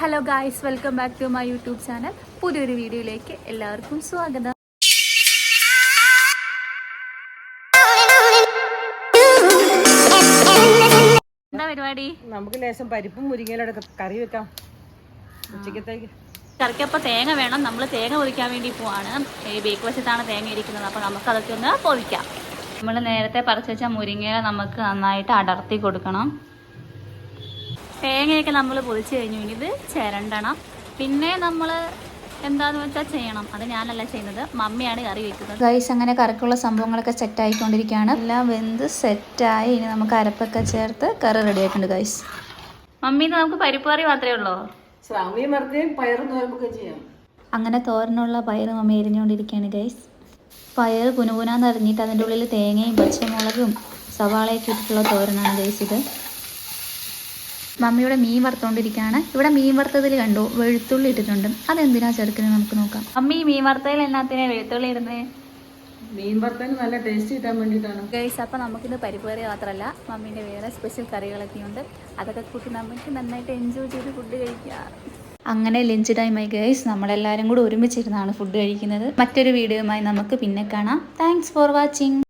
Hello guys, welcome back to my YouTube channel. പുതിയൊരു വീഡിയോയിലേക്ക് എല്ലാവർക്കും സ്വാഗതം. എന്താ പരിപാടി? നമുക്ക് ലേശം പരിപ്പും മുരിങ്ങയിലൂടെ കറി വെക്കാം ഉച്ചക്കത്തേക്ക്. കറിക്കപ്പോൾ തേങ്ങ വേണം. നമ്മൾ തേങ്ങ പൊതിക്കാൻ വേണ്ടി പോവാണ്. ഈ ബേക്ക് വശത്താണ് തേങ്ങ ഇരിക്കുന്നത്. അപ്പോൾ നമുക്ക് അതൊക്കെ ഒന്ന് പൊതിക്കാം. നമ്മൾ നേരത്തെ പറിച്ച് വെച്ച മുരിങ്ങയില നമുക്ക് നന്നായിട്ട് അടർത്തി കൊടുക്കണം. തേങ്ങയൊക്കെ നമ്മൾ പൊതിച്ച് കഴിഞ്ഞു. ഇനി ഇത് ചിരണ്ടണം. പിന്നെ നമ്മൾ എന്താന്ന് വെച്ചാൽ ചെയ്യണം. അത് ഞാനല്ല ചെയ്യുന്നത്, മമ്മിയാണ് കറി വെക്കുന്നത്. ഗൈസ്, അങ്ങനെ കറിക്കുള്ള സംഭവങ്ങളൊക്കെ സെറ്റ് ആയിക്കൊണ്ടിരിക്കുകയാണ്. എല്ലാം വെന്ത് സെറ്റായി. ഇനി നമുക്ക് അരപ്പൊക്കെ ചേർത്ത് കറി റെഡി ആയിട്ടുണ്ട് ഗൈസ്. മമ്മി, നമുക്ക് പരിപ്പ് കറി മാത്രമേ ഉള്ളൂ? സ്വാമിയും മറുതയും പയറും തോരമൊക്കെ ചെയ്യാം. അങ്ങനെ തോരനുള്ള പയർ മമ്മി എരിഞ്ഞുകൊണ്ടിരിക്കുകയാണ് ഗൈസ്. പയർ കുനുകുനാന്ന് അറിഞ്ഞിട്ട് അതിൻ്റെ ഉള്ളിൽ തേങ്ങയും പച്ചമുളകും സവാളയൊക്കെ ഇട്ടിട്ടുള്ള തോരനാണ് ഗൈസ് ഇത്. മമ്മിയുടെ മീൻ വറുത്തോണ്ടിരിക്കുകയാണ്. ഇവിടെ മീൻ വറുത്തതിൽ കണ്ടു വെളുത്തുള്ളി ഇട്ടിട്ടുണ്ട്. അതെന്തിനാ ചേർക്കുന്നത് നമുക്ക് നോക്കാം. മമ്മി, മീൻ വറുത്തതിൽ എന്നാത്തിനാ വെളുത്തുള്ളി ഇടുന്നത്? മീൻ വറുത്തതിന് നല്ല ടേസ്റ്റ് കിട്ടാൻ വേണ്ടിയിട്ടാണ് ഗൈസ്. അപ്പം നമുക്കിത് പരിപ്പ് കറി മാത്രമല്ല, മമ്മീൻ്റെ വേറെ സ്പെഷ്യൽ കറികളൊക്കെ ഉണ്ട്. അതൊക്കെ കൂട്ടി നമുക്ക് നന്നായിട്ട് എൻജോയ് ചെയ്ത് ഫുഡ് കഴിക്കാം. അങ്ങനെ ലഞ്ച് ടൈമായി ഗൈസ്. നമ്മളെല്ലാവരും കൂടി ഒരുമിച്ചിരുന്നാണ് ഫുഡ് കഴിക്കുന്നത്. മറ്റൊരു വീഡിയോയുമായി നമുക്ക് പിന്നെ കാണാം. Thanks for watching.